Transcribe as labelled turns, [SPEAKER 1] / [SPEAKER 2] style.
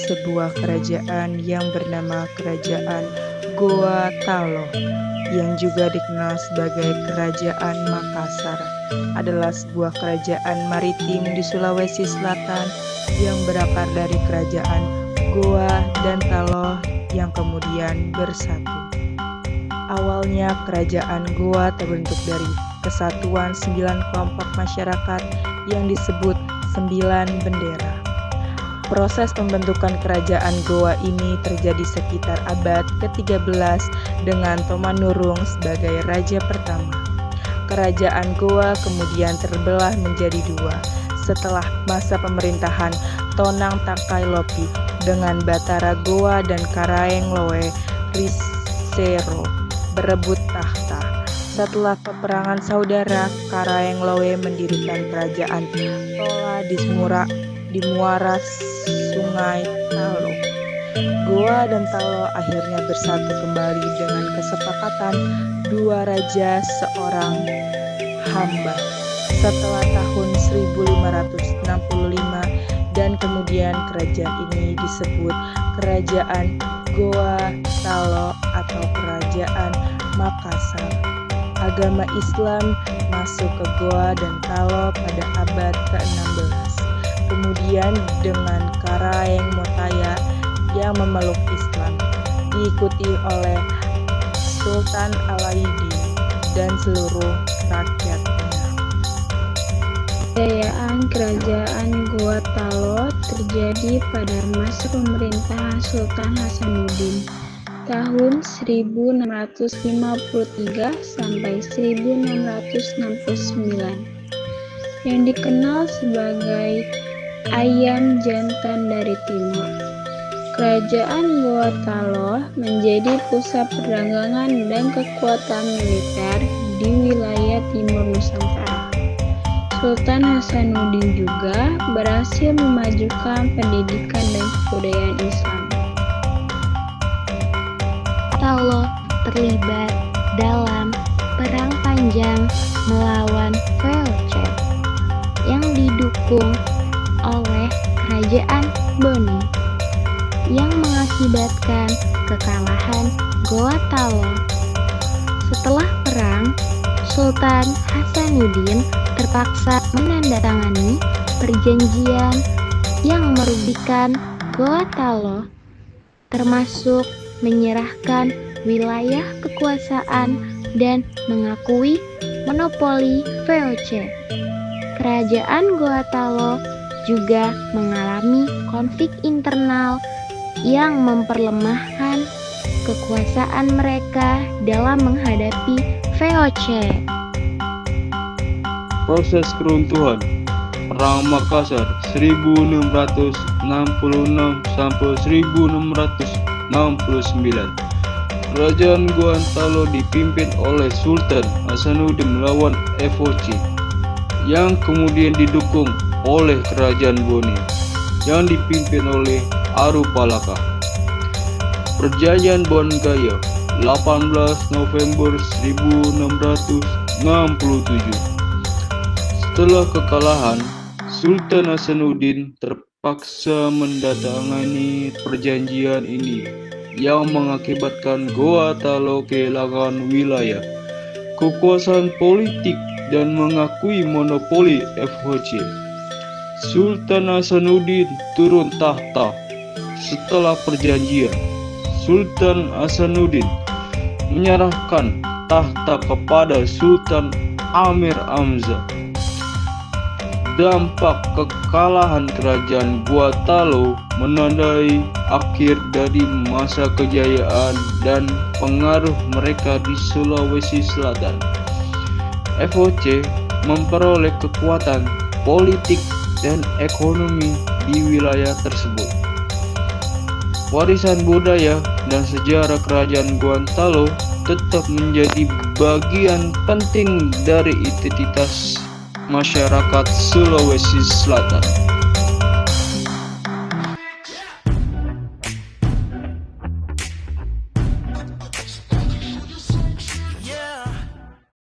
[SPEAKER 1] sebuah kerajaan yang bernama Kerajaan Goa Talo, yang juga dikenal sebagai Kerajaan Makassar, adalah sebuah kerajaan maritim di Sulawesi Selatan yang berakar dari Kerajaan Goa dan Talo yang kemudian bersatu. Awalnya Kerajaan Goa terbentuk dari kesatuan 9 kelompok masyarakat yang disebut 9 bendera. Proses pembentukan Kerajaan Goa ini terjadi sekitar abad ke-13 dengan Tomanurung sebagai raja pertama. Kerajaan Goa kemudian terbelah menjadi dua setelah masa pemerintahan Tonang Takai Lopi dengan Batara Goa dan Karaeng Loe Risero berebut tahta. Setelah peperangan saudara, Karaeng Loe mendirikan kerajaan Tola di Muara Sungai Talo. Goa dan Talo akhirnya bersatu kembali dengan kesepakatan dua raja seorang hamba setelah tahun 1565, dan kemudian kerajaan ini disebut Kerajaan Goa Talo atau Kerajaan Makassar. Agama Islam masuk ke Goa dan Talo pada abad ke-16. Kemudian dengan Karaeng Motaya yang memeluk Islam, diikuti oleh Sultan Alaidin dan seluruh rakyatnya.
[SPEAKER 2] Kejayaan Kerajaan Goa Talo terjadi pada masa pemerintahan Sultan Hasanuddin tahun 1653 sampai 1669, yang dikenal sebagai ayam jantan dari timur. Kerajaan Goa Talo menjadi pusat perdagangan dan kekuatan militer di wilayah timur Nusantara. Sultan Hasanuddin juga berhasil memajukan pendidikan dan kebudayaan Islam.
[SPEAKER 3] Talo terlibat dalam perang panjang melawan VOC yang didukung oleh Kerajaan Boni, yang mengakibatkan kekalahan Goa Talo. Setelah perang, Sultan Hasanuddin terpaksa menandatangani perjanjian yang merugikan Goa Talo, termasuk menyerahkan wilayah kekuasaan dan mengakui monopoli VOC. Kerajaan Goa Talo juga mengalami konflik internal yang memperlemahkan kekuasaan mereka dalam menghadapi VOC.
[SPEAKER 4] Proses keruntuhan Perang Makassar 1666 sampai 1669. Kerajaan Goa Talo dipimpin oleh Sultan Hasanuddin melawan VOC, yang kemudian didukung oleh Kerajaan Boni yang dipimpin oleh Aru Palaka. Perjanjian Bongaya 18 November 1667. Setelah kekalahan, Sultan Hasanuddin terpaksa mendatangani perjanjian ini, yang mengakibatkan Goa Talo kehilangan wilayah, kekuasaan politik, dan mengakui monopoli VOC. Sultan Hasanuddin turun tahta. Setelah perjanjian, Sultan Hasanuddin menyerahkan tahta kepada Sultan Amir Hamzah. Dampak kekalahan Kerajaan Goa Talo menandai akhir dari masa kejayaan dan pengaruh mereka di Sulawesi Selatan. VOC memperoleh kekuatan politik dan ekonomi di wilayah tersebut. Warisan budaya dan sejarah Kerajaan Goa Talo tetap menjadi bagian penting dari identitas masyarakat Sulawesi Selatan.